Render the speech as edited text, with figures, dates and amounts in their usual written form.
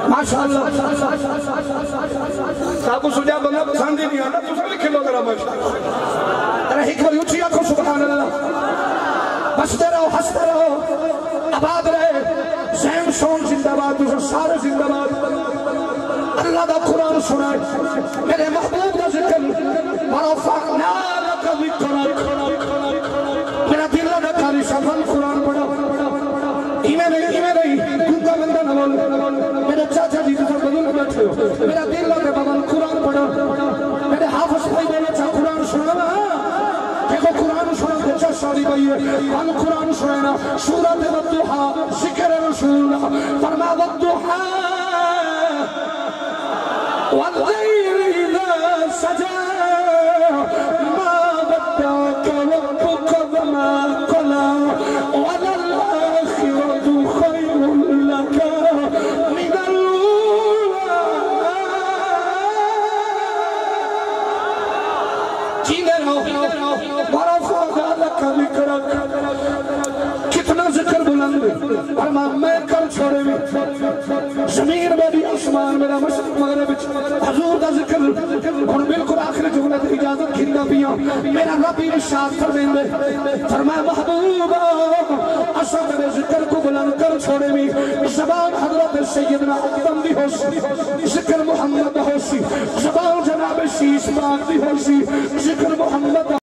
ماشاءاللہ ساکو سجا بندہ پسند ہی نہیں آنا تو سب لکھے لو ذرا ماشاءاللہ ذرا ایک بار اچھی آنکھوں سبحان اللہ بستے رہو ہنستے رہو آباد رہے زین سون زندہ باد دوسرے سارے زندہ باد اللہ دا قرآن سنائے میرے محبوب دا ذکر ورفعنا لک ذکرک میرا دل نہ کاری سفل قرآن پڑھا ایمیں نہیں گنگا بندہ نہ بول میرے چاچا جی تو بدل بیٹھے ہو میرا دل لگے بابا قرآن پڑھا میرے حافظ بھائی میں اچھا قرآن سنا دیکھو قرآن سنا بچہ ساری بھائی ہے ہم قرآن سنائنا سورۃ والضحیٰ ذکر رسول اللہ فرما والضحیٰ واللیل اذا سجا ما ودعک ربک وما قلی وللآخرۃ خیر لک من الأولى جینے رہو ورفعنا لک ذکرک کتنا ذکر بلند ہے فرما میں کل چھوڑے میں زمین میری آسمان میرا مشرق مغرب حضور دا ذکر اور بالکل آخر جملہ تے اجازت کھندا پیا میرا رب ارشاد فرمائے فرمایا محبوبا اسا میرے ذکر کو بلند کر چھوڑے میں زبان حضرت سیدنا آدم دی ہوسی ذکر محمد ہوسی زبان جناب شیش پاک دی ہوسی ذکر محمد